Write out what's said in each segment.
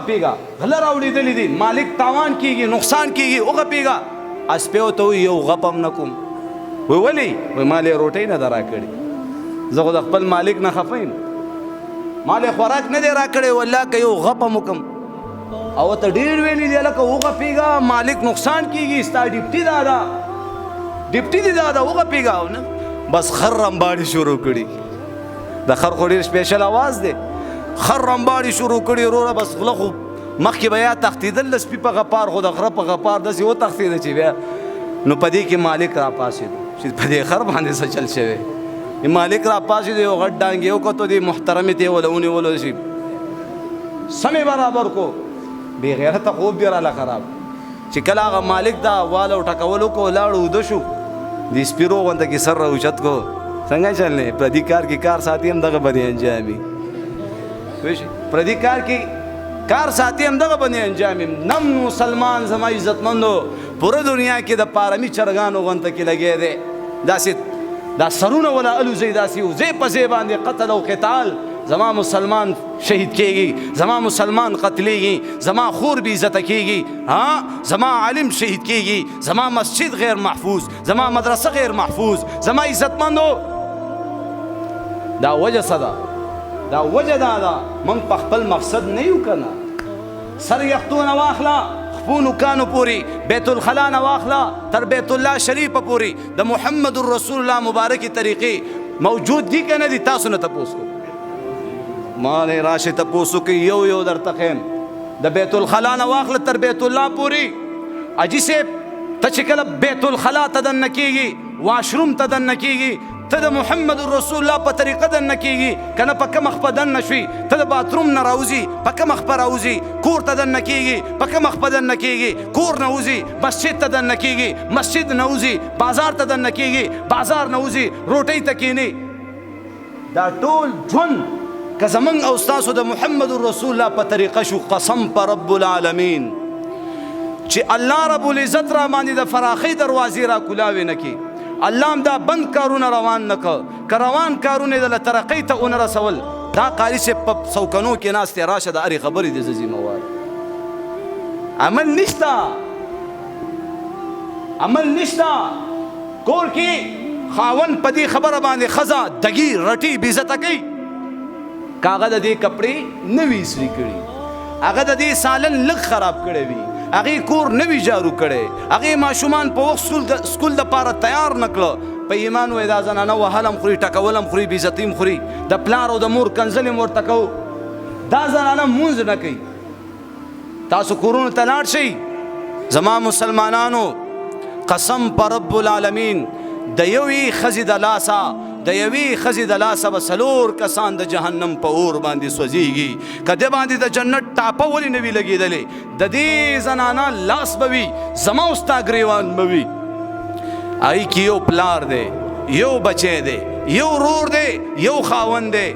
غپیږه غله راوړېدلي دي مالک تاوان کیږي نقصان کیږي وغپیږه اسپیو ته وایي یو غپ هم نه کوم وی ولې وی ما لې روټۍ نه ده راکړې زه خو د خپل مالک نه خفه یم ما لې خوراک نه دی راکړی والله که یو غپ هم وکړم او ته ډېر ویلي دی لکه وغپېږه مالک نقصان کیږي ستا ډیپټي دا ده ډیپټي دې دا ده وغپېږه او نه بس خر رمباړې شروع کړي د خر خو ډېر سپیشل اواز دی خر رمباړې شروع کړي وروره بس غله خو مخکې به یا تښتېدل د سپي په غپار خو د غره په غپار داسې وتښتېده چې بیا نو په دې کې مالک راپاڅېدو چې په دې خر باندې څه چل شوی مالک راپاڅېدو یو غټ ډانګ یې وکتو دې محترمې ته یې وله ونیولو شي سمې برابر کو بې غیرته خوب دې راله خراب چې کله هغه مالک دا واله ټکول وکړو ولاړو اوده شو د سپیرو غونته کې سر راوچت کو څنګه چلنې پردي کار کې کار ساتي هم دغه باندې انجامي پردي کار کې کار ساتي هم دغه باندې انجامي نم مسلمان زما عزتمندو پوره دنیا کې د پارمي چرګانو غونته کې لګی دی داسې دا سرونه ولا الوزي داسې وزې په ځای باندې قتل او قتال زما مسلمان شهید کیږي زما مسلمان قتلیږي زما خور بې عزته کیږي ها زما عالم شهید کیږي زما مسجد غیر محفوظ زما مدرسه غیر محفوظ زما عزتمندو دا وجه څه ده دا وجه دا ده موږ په خپل مقصد نه یو کنه سر یختونه واخله خپونو کانو پوری بیت الخلا نه واخله تر بیت الله شریف پوری د محمد رسول الله مبارکي طریقې موجود دي که نه دي تاسو نه تپوس کو ما نه راشه تپوسو کې یو یو درته خیم د بیت الخلا نه واخله تر بیت الله پوری اجي صاحب ته چې کله بیت الخلا ته دننه کېږي واشروم ته دننه کېږي ته د محمد رسول الله په طریقه دننه کېږي که نه په کومه خپه دننه شوي ته د باتروم نه راوځي په کومه خپه راوځي کور ته دننه کېږي په کومه خپه دننه کېږي کور نه وځي مسجد ته دننه کېږي مسجد نه وځي بازار ته دننه کېږي بازار نه وځي روټۍ ته کښېني دا ټول ژوند که زمونږ او ستاسو د محمد رسول الله په طریقه شو قسم په رب العالمین چې الله رب العزت را باندې د فراخۍ دروازې را کولاوې نه کړي الله هم دا بند کارونه روان نه کړه که روان کارونه یې د ترقۍ ته ونه رسول دا قاري صاحب په سوکنو کې ناست دی راشه د هرې خبرې د زه ذمهوار عمل نشته عمل نشته کور کې خاوند په دې خبره باندې ښځه دګي رټي بې عزته کوي که هغه د دې کپړې نه وي اسري کړي هغه د دې سالن لږ خراب کړی وي هغې کور نه وي جارو کړی هغې ماشومان په وخت سکول دپاره تیار نه کړه په ایمان وایي دا زنانه وهل هم خوري ټکول هم خوري بې عزتي هم خوري د پلار او د مور کنځلې هم ورته کوو دا زنانه مونځ نه کوي تاسو کورونو ته لاړ شئ زما مسلمانانو قسم په رب العالمین د یوې ښځې د لاسه د یوې ښځې د لاسه به څلور کسان د جهنم په اور باندې سوځېږي که دې باندې د جنت ټاپه ولې نه وي لګېدلې د دې زنانه لاس به وي زما او ستا ګریوان به وي هغې کې یو پلار دی یو بچی دی یو ورور دی یو خاوند دی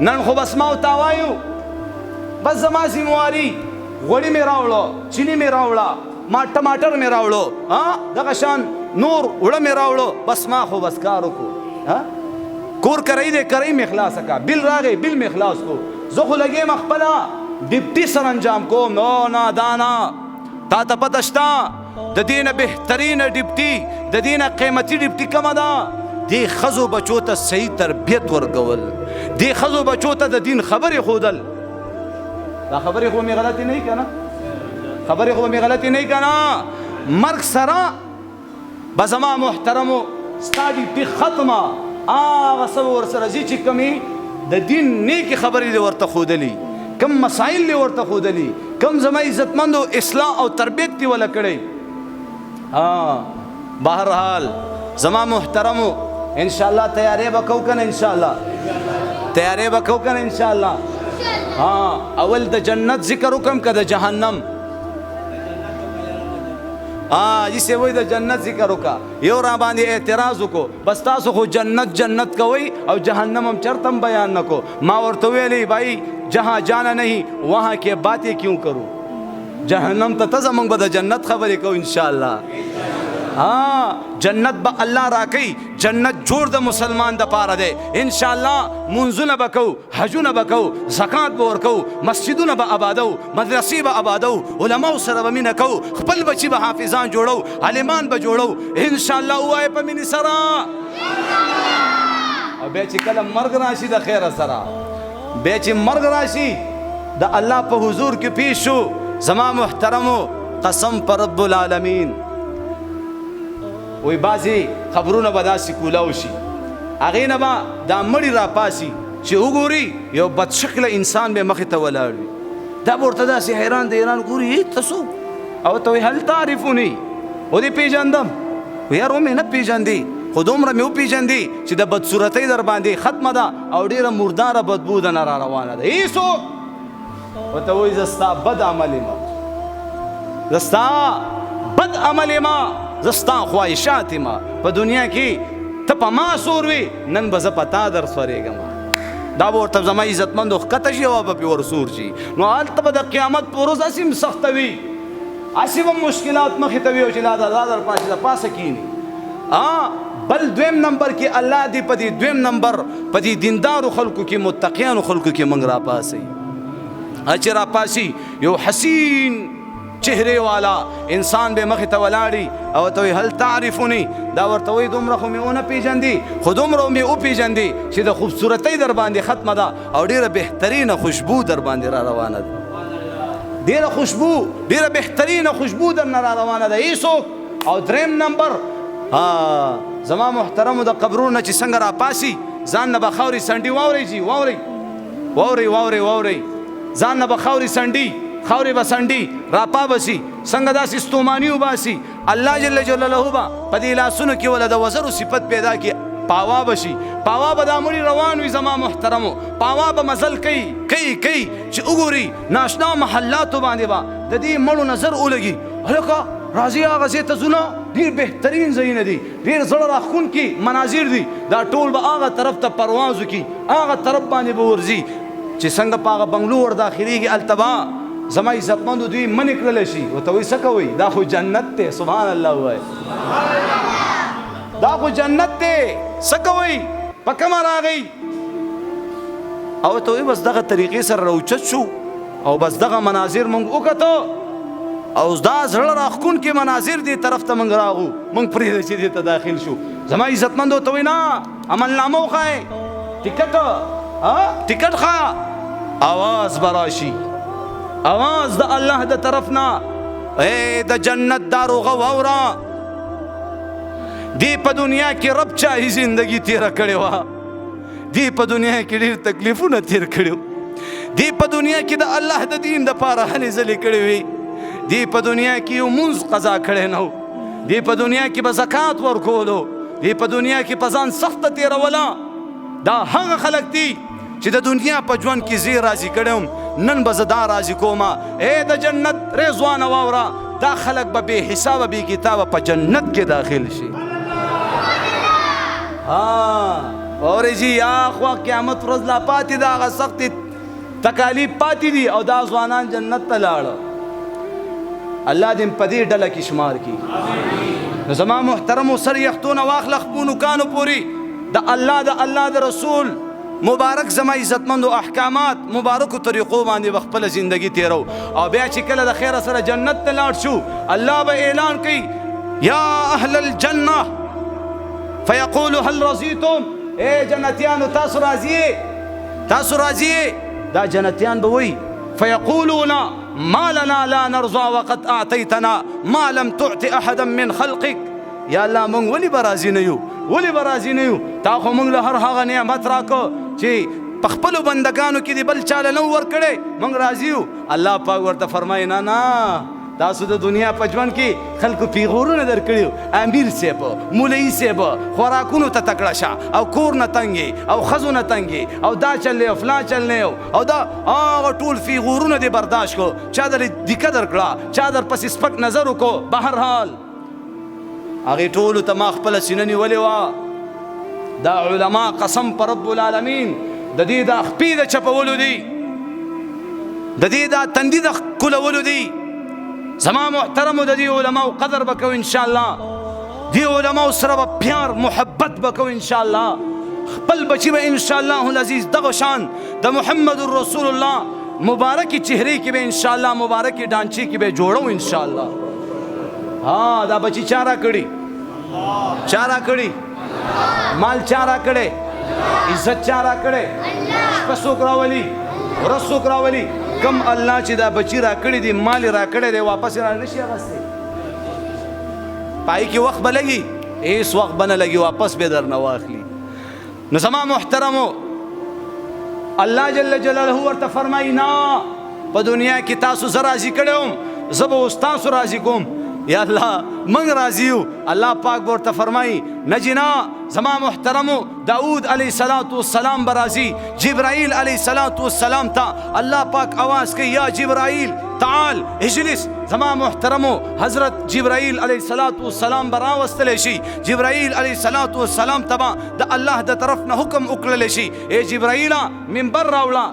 نن خو بس ما ورته وایو بس زما ذمواري غوړي مې راوړه چیني مې راوړه ما ټماټر مې راوړو دغه شان نور وړه مې راوړو بس ما خو بس کار وکړو کور کرۍ دی کرۍ مې خلاصه کړه بل راغی بل مې خلاص کړو زه خو لګیم خپله ډیپټي سرانجام کوم نو نه دا نه تا ته پته شته د دې نه بهترینه ډیپټي د دې نه قیمتي ډیپټي کومه ده دې ښځو بچو ته صحیح تربیت ورکول دې ښځو بچو ته د دین خبرې ښودل دا خبرې خو مې غلطې نه وي که نه خبرې خو مې غلطې نه وي که نه مرګ سره به زما محترمو ستا ډیپټي ختمه هغه څه به ورسره ځي چې کومې د دین نیکې خبرې دې ورته ښودلي کم مسایل دې ورته ښودلي کم زما عزتمندو اصلاح او تربیت دې وله کړی بهرحال زما محترمو انشاءالله تیارې به کوو که نه انشاءالله تیارې به کوو که نه انشاءالله اول د جنت ذکر وکړم که د جهنم جسے وای د جنت ذکر وکا یو را باندې اعتراض وکړو بس تاسو خو جنت جنت کوئ او جہنم هم چرته هم بیان نکو ما ورته ویلی بھائی جہاں جانا نہیں وہاں کے باتیں کیوں کرو جہنم ته ته زمونږ به د جنت خبرې کوو انشاءالله جنت به الله راکوي. جنت جوړ د مسلمان د پاره دی. انشاءالله منځونه به کوو، حجونه به کوو، زکات به ورکوو، مسجدونه به آبادو، مدرسې به آبادو، علماو سره به مینه کوو، خپل بچي به حافظان جوړو، عالمان به جوړو. انشاءالله ووایه په مینې سره. او بیا چې کله مرګ راشي د خیره سره، بیا چې مرګ راشي د الله په حضور کې پیش شو، زما محترمو قسم پر رب العالمین وی بعضې خبرونه به داسې کولاو شي، هغې نه به دا مړي راپاسي چې وګوري یو بدشکله انسان به مخې ته ولاړ وي. دا به ورته داسې حیران دی، حیران ګوري ته څوک؟ او ته وایي هل تعرفوني؟ ودې پېژندم؟ یار ومې نه پېژندې، خو دومره مې وپېژندې چې د بدصورتۍ در باندې ختمه ده او ډېره مرداره بدبو ده نه را روانه ده. هېڅوک ورته وایي زه ستا بد عمل یم، زه ستا بد عمل یم، زه ستا خواهشات یم. په دنیا کې ته په ما سور وې، نن به زه په تا در سورېږم. دا به ورته زما عزتمندو ښکته شي او به پې ورسور شي. نو هلته به د قیامت په ورځ هسې هم سخته وي، هسې به مشکلات مخې ته وي او چې دا در پاسې د پاسه کښېني. بل دویم نمبر کې الله دې په دې دویم نمبر په دې دیندارو خلکو کې، متقیانو خلکو کې موږ راپاسئ. چې راپاسي یو حسین چهره والا انسان به مخې ته ولاړي او ته وایي هل تعرفوني؟ دا ورته وایي دومره خو مې ونه پېژندې، خو دومره مې وپېژندې چې د خوبصورتۍ در باندې ختمه ده او ډېره بهترینه خوشبو در باندې را روانه ده. ډېره خوشبو، ډېره بهترینه خوشبو در نه را روانه ده. هېڅوک. او دریم نمبر زما محترمو د قبرونو چې څنګه راپاسي، ځان نه به خاورې سنډي واورئ جي واورئ واورئ واورئ واورئ ځان نه به خاورې سنډي، خاورې به سنډي راپا بسي، څنګه داسې ستوماني وباسي. الله جل جلاله به په دې لاسونو کې وله د وزرو صفت پیدا کړي، پاوا بشي، پاوا به دا مړي روان وي. زما محترمو پاوا به مزل کوي چې وګوري ناشنا محلاتو باندې به د دې مړو نظر ولګي. هلکه راځي هغه ځای ته ځو، ډېر بهترین ځایونه دي، ډېر زړه راښکونکي مناظر دي. دا ټول به هغه طرف ته پرواز وکړي، هغه طرف باندې به ورځي چې څنګه په هغه بنګلو ور داخلېږي. هلته به زما عزتمندو دوی منې کړلی شي، ورته وایي څه کوئ؟ دا خو جنت دی. سبحان الله ووایه، دا خو جنت دی، څه کوئ؟ په کومه راغئ؟ او ورته وایي بس دغه طریقې سره راوچت شو او بس دغه مناظر موږ وکتو او دا زړه راښکونکي مناظر دې طرف ته موږ راغو، موږ پرېږده چې دې ته داخل شو. زما عزتمندو ته وایي نه، عملنامه وښایئ، ټکټ ښه. اواز به راشي، اواز د الله د طرف نه، ای د جنت داروغه واوره، دې په دنیا کې رب چاهي زندگی تیره کړې وه، دې په دنیا کې ډېر تکلیفونه تیر کړي، دې په دنیا کې د الله د دین دپاره هلې ځلې کړې وي، دې په دنیا کې یو مونځ قضا کړی نه و، دې په دنیا کې به زکات ورکولو، دې په دنیا کې په ځان سخته تېروله. دا هغه خلک دي چې د دنیا په ژوند کې زه راضي کړی نن به زه دا راضي کومه. ای د جنت رضوانه واوره، دا خلک به بې حسابه بې کتابه په جنت کې داخل شي. اورې جي خوا قیامت ورځ لا پاتې ده، هغه سختې تکالیف پاتې دي او دا ځوانان جنت ته لاړه. الله دې په دې ډله کې شمار کړي. نو زما محترمو سر یختونه واخله خپلو نوکانو پورې د الله د رسول مبارک زما عزتمندو احکامات مبارکو طریقو باندې به خپله زندګي تیرو. او بیا چې کله د خیره سره جنت ته لاړ شو، الله به اعلان کوي یا اهل الجنه فیقول هل رضیتم؟ ای جنتیانو تاسو راضیې؟ تاسو راضیې؟ دا جنتیان به وایي فیقولون ما لنا لا نرضى وقد اعطیتنا ما لم تعط احدا من خلقك. یا الله مونږ ولې به راضي نه یو؟ ولې به راضي نه یو؟ تا خو مونږ له هر هغه نعمت راکړو چې په خپلو بندګانو کې دې بل چاله نه ورکړی، مونږ راضي یو. الله پاک ورته فرمایي نه نه، تاسو د دنیا په ژوند کې خلکو پیغورونه درکړي، امیر صاحب، مولوي صاحب، خوراکونو ته تکړه شه او کور نه تنګې او ښځو نه تنګې او دا چل نه او فلان چل نه او دا هغه ټول پیغورونه دې برداشت کړو، چا در دیکه درکړه، چا در پسې سپک نظر وکړو، بهرحال هغې ټولو ته ما خپله سینه نیولې وه. دا علما قسم په رب العالمین د دې دا خپې د چپولو دي، د دې دا تندي د ښکلولو دي. زما محترمو د دې علماو قدر به کوو انشاءالله. دی علماء سره به پیار محبت بکو انشاءالله خپل بچی به انشاءالله العزیز دغه شان د محمد رسول الله مبارکی چهره کې به انشاءالله مبارکی ډانچې کې به جوړو انشاءالله. ها دا بچی چارا کړي مال چارا کړي عزت چارا کړي شپه څوک راولي ورځ څوک راولي کم الله چې دا بچی را کړي دي مال را کړي دی واپس را نشي اغستی پای کې وخت به لګي هیڅ وخت به نه لګي واپس به در نه واخلي. نو زما محترمو الله جل جلاله ورته فرمایي نه په دنیا کې تاسو زه راضي کړی وم زه به اوس تاسو راضي کوم. یا الله موږ راضي یو. الله پاک به ورته فرمایي نه جنا زما محترمو داود علیه السلام به راضي جبرائیل علیه السلام ته الله پاک آواز کوي یا جبرائیل تعال اجلس. زما محترمو حضرت جبرائیل علیه السلام به راوستلی شي جبرائیل علیه السلام ته به د الله د طرف نه حکم وکړلی شي ای جبرائیله منبر راوړه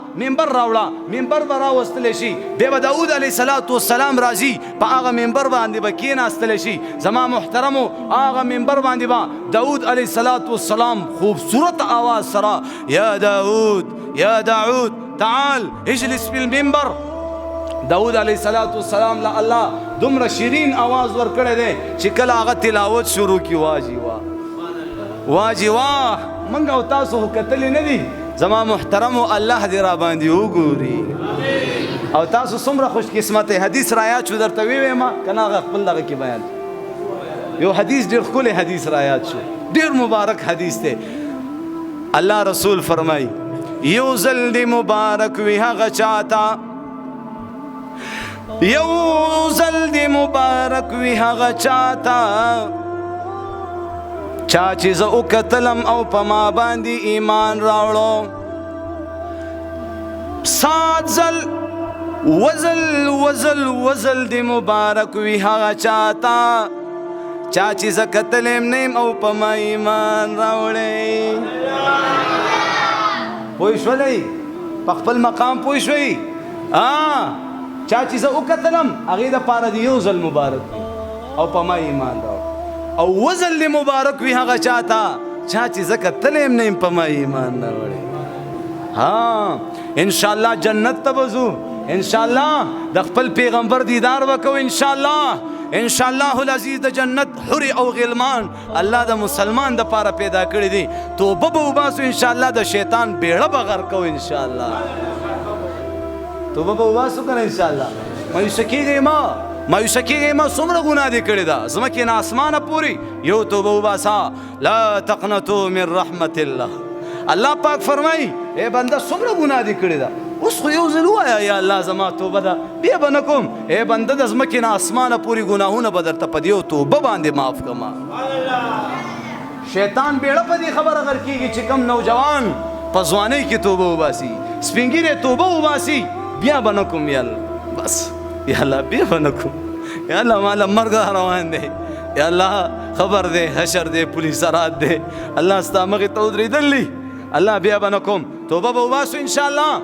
منبر به راوستلی شي بیا به داود علیه السلام راځي په هغه منبر باندې به کېناستلی شي. زما محترمو هغه منبر باندې به داود علیه السلام خوبصورت آواز سره یا داود تعال اجلس فی المنبر. داود علیه السلام له الله دومره شیرین آواز ورکړی دی چې کله هغه تلاوت شروع کړي واجی واه موږ او تاسو خو کتلی نه دي. زما محترمو الله دې را باندې وګوري او تاسو څومره خوش قسمت حدیث رایات شو درته وییم که نه هغه خپل دغه کې بیان یو حدیث ډېر ښکلی حدیث رایات شو ډېر مبارک حدیث دی. الله رسول فرمایي یو ځل دې مبارک وي هغه چاته یو ځل دې مبارک وي هغه چاته چا چې زه وکتلم او په ما باندې ایمان راوړو. 7 ځل وزل دې مبارک وي هغه چاته چا چې زه کتلم نیم او په ما ایمان راوړی. پوه شولئ په خپل مقام پوه شوئ چا چې زه وکتلم هغې دپاره د یو ځل مبارک او په ما ایمان راوړ او وزل دې مبارک وي هغه چاته چا چې زه کتلی یم نه یم په ما ایمان راوړی. انشاءالله جنت ته به ځو انشاءالله د خپل پیغمبر دیدار به کوو انشاءالله العزیز د جنت حورې او غلمان الله د مسلمان دپاره پیدا کړي دي. توبه به وباسو انشاءالله د شیطان بیړه به غر کوو انشاءالله توبه به وباسو که نه انشاءالله. مایوسه کېږئ ما څومره ګناه دې کړې ده ځمکې نه اسمانه پورې یو توبه وباسه لا تقنطوا من رحمت الله. الله پاک فرمایي ای بنده څومره ګناه دې کړې ده اوس خو یو ځل ووایه یا الله زما توبه ده بیا به نه کوم. ای بنده د ځمکې نه اسمانه پورې ګناهونه به درته په دې یو توبه باندې معاف کړم. شیطان بیړه په دې خبره غر کېږي چې کم نوجوان په ځوانۍ کې توبه وباسي سپین ږیری توبه وباسي بیا به نه کوم یالله بس یا الله بیا به نه کوم یا الله ماله مرګ روان دی یا الله خبر دی حشر دی پولیسرات دی الله ستا مخې ته ودرېدلی الله بیا به نه کوم توبه به وباسو انشاءالله.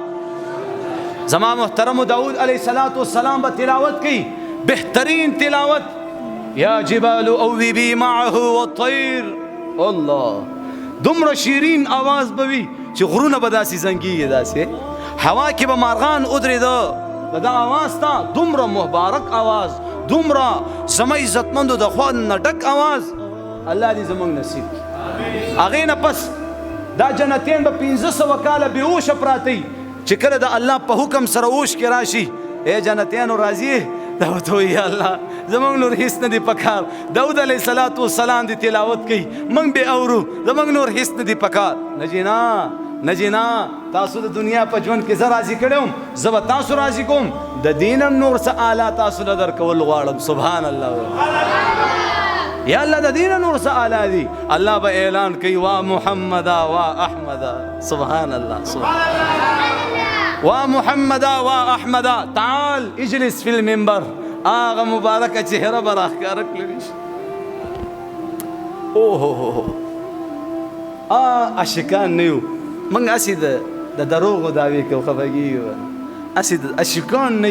زما محترمو داود علیه السلام به تلاوت کوي بهترین تلاوت یا جبال اوبی معه والطیر. الله دومره شیرین آواز به وي چې غرونه به داسې زنګېږي داسې هوا کې به مارغان ودرېده د دا آواز ته دومره مبارک آواز دومره زما عزتمندو د خوا نه ډک آواز الله دې زموږ نصیب کړي. هغې نه پس دا جنتیان به 1500 کاله بېهوشه پراته چې کله د الله په حکم سره اوش کې راشي ای جنتیانو راځي دا ورته وایي یا الله زموږ نور هېڅ نه دي پکار. داود علیه السلام دې تلاوت کوي موږ بې اورو زموږ نور هېڅ نه دي پکار. نه جنا تاسو د دنیا په ژوند کې زه راضي کړی وم زه به تاسو راضي کوم د دین هم نور څه اعلی تاسو له درکول غواړم. سبحان الله یا الله د دین نور څه اعلی دي الله به اعلان کوي وا محمدا وا احمدا. سبحان الله وا محمدا وا احمدا تعال اجلس فی المنبر. هغه مبارکه چهره به راښکاره کړلی شي. اوه عاشقان نه یو موږ هسې د دروغو دعوې کوو خفه کېږو هسې عاشقان نه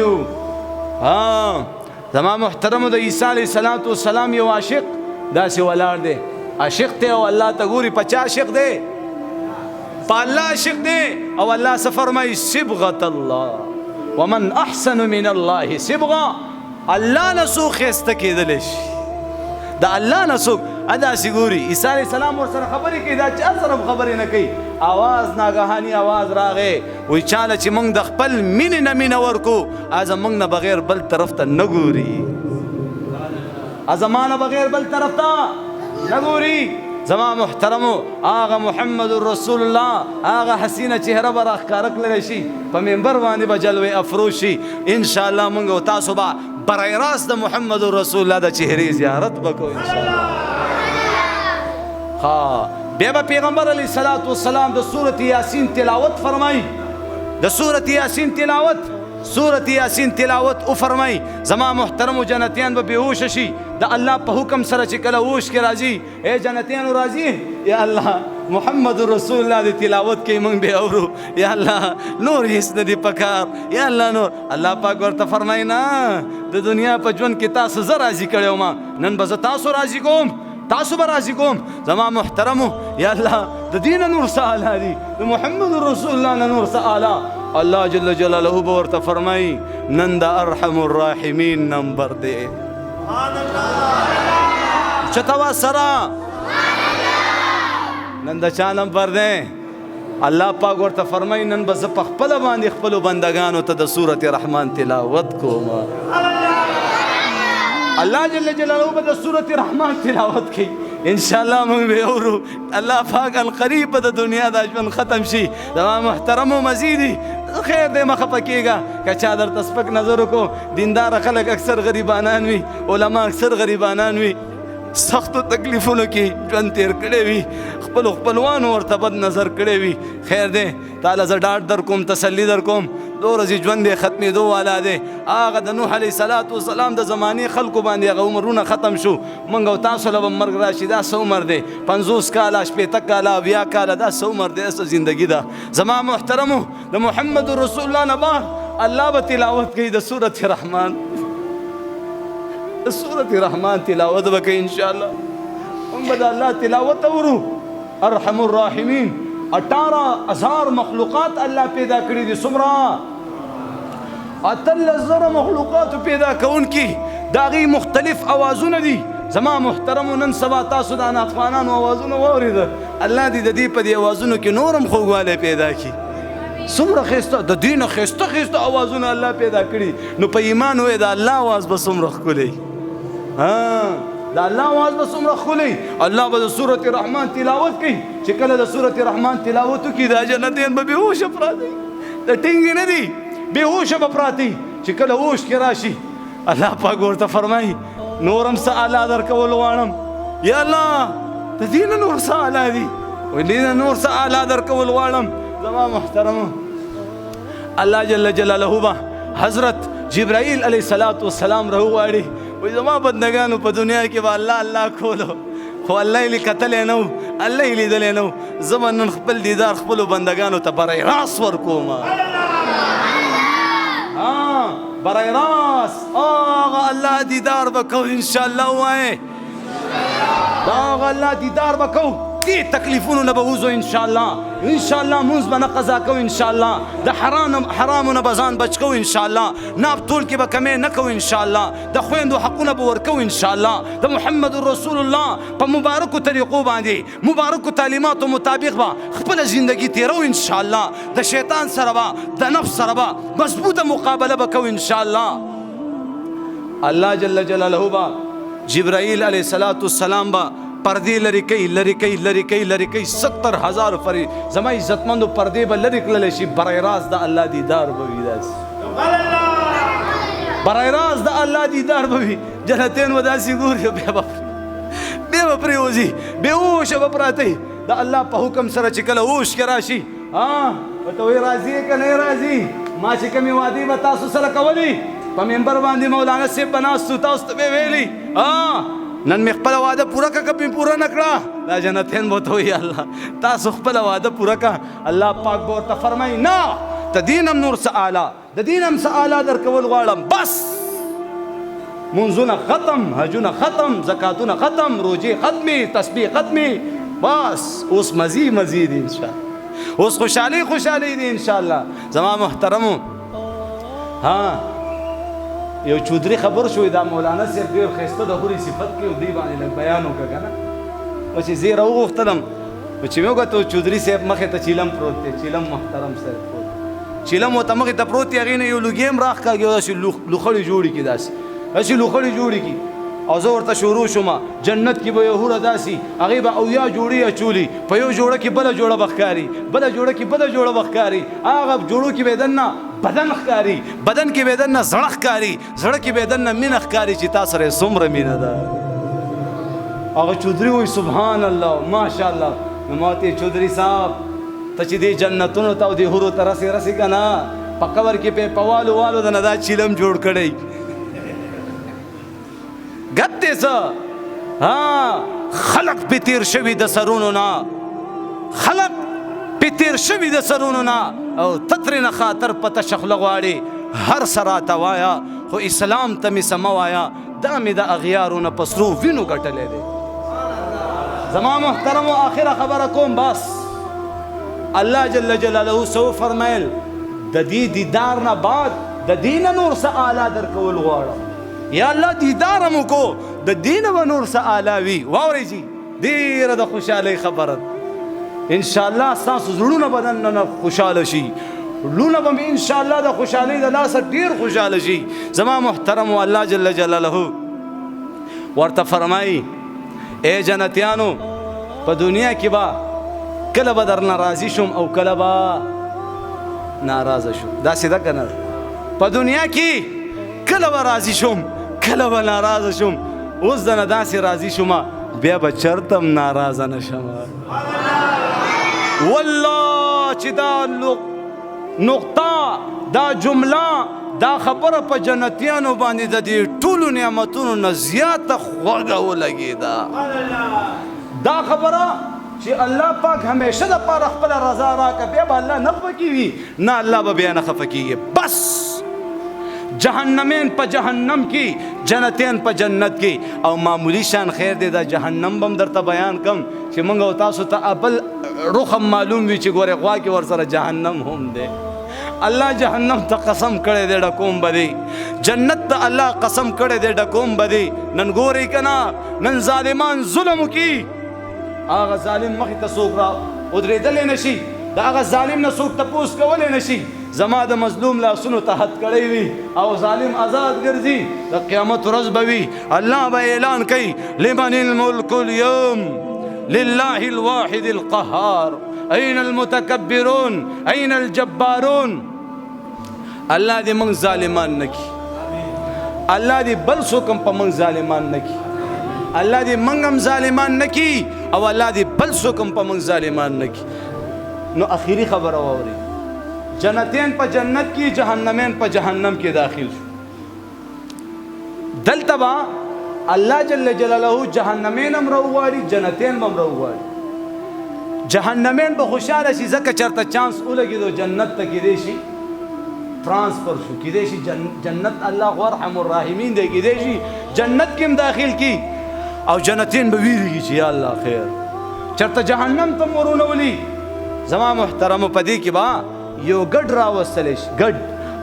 یو زما محترمو د عیسی علیه السلام یو عاشق داسې ولاړ دی عاشق دی او الله ته ګوري په چا عاشق دی په الله عاشق دی او الله څه فرمایي صبغة الله ومن احسن من الله صبغه الله نه څوک ښایسته کېدلی شي د الله نه څوک داسې ګوري عیسی علیه السلام ورسره خبرې کوي دا چا سره خبرې نه کوي آواز ناګهاني آواز راغی وایي چاله چې موږ د خپل مینې نه مینه ورکو زموږ نه بغیر بل طرف ته نه ګوري زما نه بغیر بل طرف ته نه ګوري زما محترمو آغا محمد رسول الله آغا حسینه چهره به راښکاره کړلی شي په منبر باندې به جلوه افروز شي انشاءالله موږ او تاسو به برای راست د محمد رسول الله د چهرې زیارت به کوو انشاءالله بیا به پیغمبر علیه السلام د سورت یاسین تلاوت فرمایي د سورت یاسین تلاوت او فرمایي زما محترمو جنتیان به بهوشه شي د الله په حکم سره چې کله هوش کې راځي ای جنتیانو راځي یا الله محمد رسول الله د تلاوت کې موږ به اورو یا الله نور هیڅ نه دی پکار یا الله نور الله پاک ورته فرمایي نه د دنیا په ژوند کې تاسو زه راضي کړی وم نن به زه تاسو راضي کوم تاسو به راضي کوم زما محترمو یا الله د دین نور څه اعلی دی د محمد رسول الله نه نور څه اعلی الله جل جلاله به ورته فرمایي نن د ارحم الراحمین نمبر دی سبحان الله چتوا سرا نن د چا نمبر دی الله پاک ورته فرمایي نن به زه په خپله باندې خپلو بندګانو ته د سورت رحمان تلاوت کوم الله جل جلاله به د سورت رحمان تلاوت کوي انشاءالله موږ به اورو الله پاک القریب به د دنیا دا ژوند ختم شي زما محترمو مزیدي خیر دی مه خفه کېږه که چا درته سپک نظر وکړو دینداره خلک اکثر غریبانان وي علما اکثر غریبانان وي سختو تکلیفونو کې ژوند تیر کړی وي خپلو خپلوانو ورته بد نظر کړی وي خیر دی تاله زه ډاډ در کوم تسلي در کوم دو ورځې ژوند یې ختمېدو والا دی هغه د نوح علیه السلام د زمانې خلکو باندې هغه عمرونه ختم شو موږ او تاسو له به مرګ راشي دا څه عمر دی 50 کاله 80 کاله 70 کاله دا څه عمر دی څه زندګي ده زما محترمو د محمد رسول الله نه بعد الله به تلاوت کوي د سورت رحمان سورت رحمان تلاوت به کوي انشاءالله موږ به د الله تلاوت اورو ارحم الراحمین 18,000 مخلوقات الله پیدا کړي دي څومره 18,000 مخلوقات پیدا کوونکي د هغې مختلف اوازونه دي زما محترمو نن سبا تاسو د افغانانو اوازونه واورېده الله دې د دې په دې اوازونو کې نور هم خوږوالی پیدا کړي څومره ښایسته د دې نه ښایسته اوازونه الله پیدا کړي نو په ایمان وایې د الله اواز به څومره ښکلی د الله اواز به څومره ښکلی الله به د سورت رحمان تلاوت کوي چې کله د سورت رحمان تلاوت وکړي دا جنتیان به بېهوشه پراته د ټینګې نه دي بېهوشه به پراته چې کله هوش کې راشي الله پاک ورته فرمایي نور هم څه اعلی درکول غواړم یا الله د دې نه نور څه اعلی دي وایي دې نه نور څه اعلی درکول غواړم زما محترمو الله جل جلاله به حضرت جبرائیل علیه السلام راوغواړي وایي زما بندګانو په دنیا کې به الله کولو خو الله یې کتلی نه و الله یې لیدلی نه و زه به نن خپل دیدار خپلو بندګانو ته برای راست ورکوم برای راست هغه الله دیدار به کوو انشاءالله ووایې د هغه الله دیدار به کوو دې تکلیفونو نه به وځو انشاءالله مونځ به نه قضا کوو انشاءالله د حرامو نه به ځان بچ کوو انشاءالله ناب تول کې به کمی نه کوو انشاءالله د خویندو حقونه به ورکوو انشاءالله د محمد رسول الله په مبارکو طریقو باندې مبارکو تعلیماتو مطابق به خپله زندګي تیرو انشاءالله د شیطان سره به د نفس سره به مضبوطه مقابله به کوو انشاءالله الله جل جلاله به جبرائیل علیه السلام به پردې لرې کوي 70,000 فرې زما عزتمندو پردې به لرې کړلی شي برای راست د الله دیدار به وي داسې برای راست د الله دیدار به وي جنتیان به داسې ګوري بیا به پرېوځي بېهوشه به پراته د الله په حکم سره چې کله هوش کې راشي ورته وایي راځي که نه راځي ما چې کومې وعدې به تاسو سره کولې په منبر باندې مولانا صاحب به ناست تاسو ته به ویلي نن مې خپله وعده پوره کړه که مې پوره نه کړه دا جنتیان به ورته وایي الله تاسو خپله وعده پوره کړه الله پاک به ورته فرمایي نه د دین هم نور څه اعلی د دین هم څه اعلی درکول غواړم بس منځونه ختم، حجونه ختم، زکاتونه ختم، روجې ختمي، تسبیح ختمي. بس اوس مزي مزي دي انشاءالله، اوس خوشحالي خوشحالي دي انشاءالله. زما محترمو، ها یو چودري خبر شوې دا مولانا صاحب ډېر ښایسته د حورې صفت کې او دې باندې لږ بیان وکړه که نه. نو چې زه یې راوغوښتلم نو چې مې وکتل چودري صاحب مخې ته چیلم پروت دی، چیلم محترم صاحب پروت، چیلم ورته مخې ته پروت دی، هغې نه یو لوګي هم راښکاږي او داسې لوخړې جوړې کړي، داسې لوخړې جوړې کړي. او زه ورته شروع شوم جنت کې به یو حوره داسې هغې به اویا جوړې اچولي، په یو جوړه کې بله جوړه به ښکاري، بله جوړه کې بله جوړه به ښکاري، هغه جوړو کې به دننه بدن ښکاري، بدن کې به دننه زړه ښکاري، زړه کې به دننه مینه ښکاري چې تا سره یې څومره مینه ده. هغه چودري وایي سبحان الله ماشاءالله. نو ما ورته چودري صاحب ته چې دې جنتونو ته او دې حورو ته رسې که نه، په قبر کې په والو والو د نه دا چیلم جوړ کړی ګپ دی څه. ها خلق پې تېر شوي د سرونو نه، خلق پې تېر شوي د سرونو نه، او ته ترېنه خاطر په تشه خوله غواړې. هر څه راته وایه خو اسلام ته مې څه مه وایه، دا مې د اغیارو نه په سرو وینو ګټلی دی. زما محترمو آخره خبره کوم بس. الله جل جلاله څه وفرمیل د دې دیدار نه بعد د دې نه نور څه اعلی درکول غواړم. یا الله دیدار هم وکړو د دې نه به نور څه اعلی وي. واورئ جي ډېره د خوشحالۍ خبره انشاءالله ستاسو زړونه به دننه خوشحاله شي، لونه به مې انشاءالله د خوشحالۍ د لاسه ډېر خوشحاله شي. زما محترمو الله جل جلاله ورته فرمایي اے جنتیانو په دنیا کې به کله به درنه راضي شم او کله به ناراضه شم. داسې ده که نه؟ په دنیا کې کله به راضي شم کله به ناراضه شم. اوس دنه داسې راضي شم بیا به چرته هم ناراضه نه شم. والله چې دا نقطه دا جمله دا خبره په جنتیانو باندې د دې ټولو نعمتونو نه زیاته خوږه ولګېده. دا خبره چې الله پاک همیشه دپاره خپله رضا راکړه، بیا به الله نه خفه کېږي، نه الله به بیا نه خفه کېږي. بس جهنمین په جهنم کې، جنتین په جنت کې. او معمولی شان خیر دی دا جهنم به هم درته بیان کم چې موږ او تاسو ته بل رخ هم معلوم وي چې ګورې غوا کې ورسره جهنم هم دی. الله جهنم ته قسم کړی دی ډکوم به دی، جنت ته الله قسم کړی دی ډکوم به دی. نن ګورئ که نه نن ظالمان ظلم وکړي، هغه ظالم مخې ته څوک را ودرېدلی نه شي، د هغه ظالم نه څوک تپوس کولی نه شي. زما د مظلوم لاسونو ته حد کړی وي او ظالم آزاد ګرځي، د قیامت ورځ به وي الله به اعلان کوي لمن الملک اليوم لله الواحد القهار أين المتكبرون أين الجبارون. الله دې موږ ظالمان نه کړي، الله دې بل څوک هم په موږ ظالمان نه کړي، الله دې موږ هم ظالمان نه کړي او الله دې بل څوک هم په موږ ظالمان نه کړي. نو اخري خبره واورئ، جنتین په جنت کې، جهنمین په جهنم کې داخل شو. دلته به الله جل جلاله جهنمین هم راوغواړي، جنتین به هم راوغواړي. جهنمین به خوشحاله شي ځکه چېرته چانس ولګېدو جنت ته کیدی شي ترانسفر شو، کیدی شي جنت الله غو ارحم الراحمین دی، کیدی شي جنت کې هم داخل کی. او جنتین به ویریږي چې یا الله خیر چېرته جهنم ته ورونه ولي. زما محترمو په دې کې به یو ګډ راوستلی شي، ګډ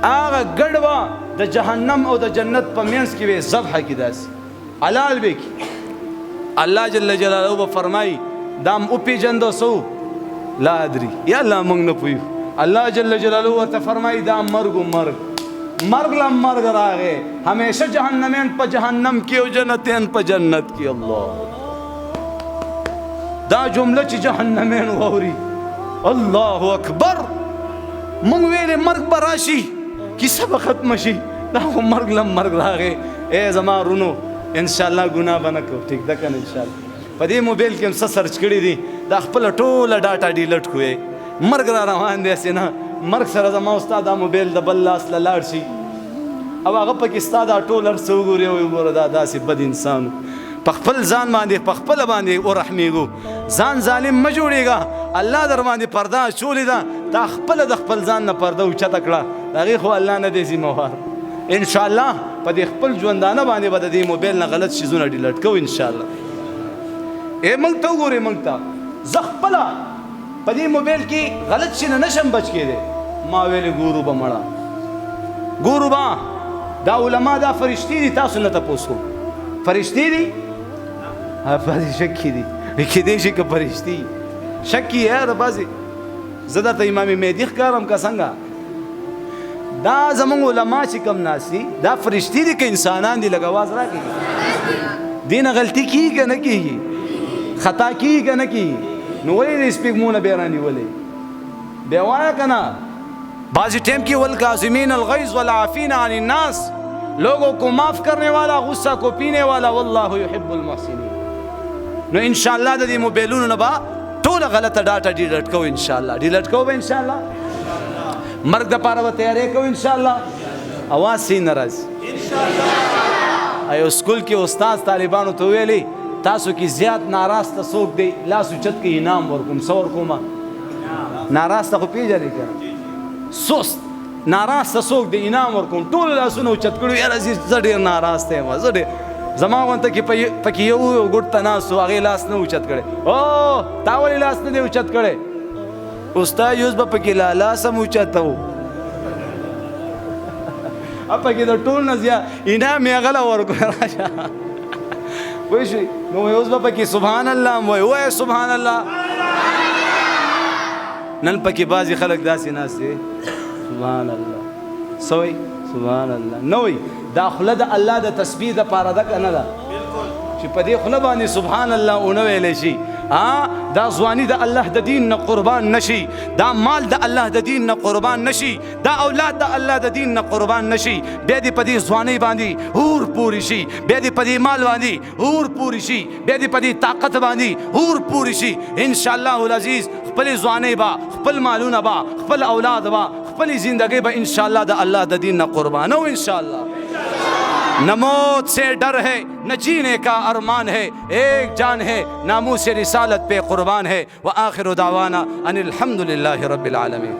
هغه ګډ به د جهنم او د جنت په منځ کې به ذبحه کي، داسې حلال به کي. الله جل جلاله به فرمایي دام وپېژنده سو لا ادري، یا الله موږ نه پوهېږو. الله جل جلاله ورته فرمایي دا مرګ و مرګ، مرګ له مرګ راغی، همیشه جهنمین په جهنم کې او جنتین په جنت کې. الله دا جمله چې جهنمین واوري الله اکبر، موږ ویلې مرګ به راشي کیسه به ختمه شي، دا خو مرګ له مرګ راغی. ای زما رونو انشاءالله ګناه به نه کوو، ټیک ده که نه؟ انشاءالله په دې موبایل کې هم څه سرچ کړي دي دا خپله ټوله ډاټا ډیلټ کړئ. مرګ را روان دی، هسې نه مرګ سره زما ستا دا موبایل د بل لاس له لاړ شي او هغه پکې ستا دا ټول هر څه وګوري او وګوره دا داسې بد انسان په خپل ځان باندې په خپله باندې ورحمېږو. ځان ظالم مه جوړېږه، الله در باندې پرده اچولې ده، تا خپله د خپل ځان نه پرده اوچته کړه، د هغې خو الله نه دی ذمهوار. ان شاء الله په دې خپل ژوندانه باندې به د دې موبایل نه غلط شیزونه ډیلیټ کوو ان شاء الله. موږ ته وګورئ، موږ ته زه خپله په دې موبایل کې غلط شي نه نشم بچ کېدی. ما ویلې ګورو به مړه ګورو به دا علما دا فرشتي دي، تاسو نه تپوس کوم فرشتي دي؟ بعضې شکي دي، کېدای شي که فرشتي شکي یاره بعضې. زه درته امام مهدي ښکارم که څنګه؟ دا زمونږ علما چې کوم ناست دي دا فرشتي دي که انسانان دي؟ لږ اواز راکړي. دې نه غلطي کېږي که نه کېږي؟ خطا کېږي که نه کېږي؟ نو ولې دې سپېږمونه بیا رانیولې؟ بیا وایه که نه؟ بعض ٹائم کی والکاظمین الغیظ والعافین عن الناس، لوگوں کو معاف کرنے والا، غصہ کو پینے والا، واللہ یحب المحسنین. نو انشاءاللہ د دې موبایلونو نه به ټوله غلطه ډاټا ډیلیټ کوو انشاءالله. ډیلیټ کوو به انشاءالله. مرګ دپاره به تیاری کوو انشاءالله. اواز صحیح نه راځي انشاءالله. یو سکول کې استاد طالبانو ته ویلي تاسو کې زیات ناراسته څوک دی لاس اوچت کې انعام ورکوم. څه ورکومه؟ ناراسته خو پیژنې که سست ناراسته څوک دی انعام ورکوم. ټول لاسونه اوچت کړو، یاره زه ډېر ناراسته یم، زه ډېر زما غونته کې پکې یو ګوټ ته ناست و هغې لاس نه اوچت کړی. او تا ولې لاس نه دی اوچت کړی؟ استاد یوز به پکې لاس هم اوچته و پکې د ټول نه زیات انعام یې هغه له ورکړو. راشه پوه شوې؟ نو اوس به پکې سبحان الله هم وایي. وایه سبحان الله. نن پکې بعضې خلک داسې ناست دی سبحان الله سوی سبحان الله نه وایي. دا خوله د الله د تسبیح دپاره ده که نه ده؟ چې په دې خوله باندې سبحان الله ونه ویلی شي، دا ځواني د الله د دین نه قربان نشي، دا مال د الله د دین نه قربان نشي، دا اولاد د الله د دین نه قربان نشي، بیا دې په دې ځوانۍ باندې هور پوری شي، بیا دې په دې مال باندې هور پوری شي، بیا دې په دې طاقت باندې هور پوری شي. ان شاء الله العزیز خپل ځوانۍ به، خپل مالونه به، خپل اولاد به، خپل زندگی به ان شاء الله د الله د دین نه قربانو ان شاء الله. نہ موت سے ڈر ہے نہ جینے کا ارمان ہے، ایک جان ہے ناموس رسالت پہ قربان ہے. وآخر دعوانا ان الحمد للہ رب العالمین.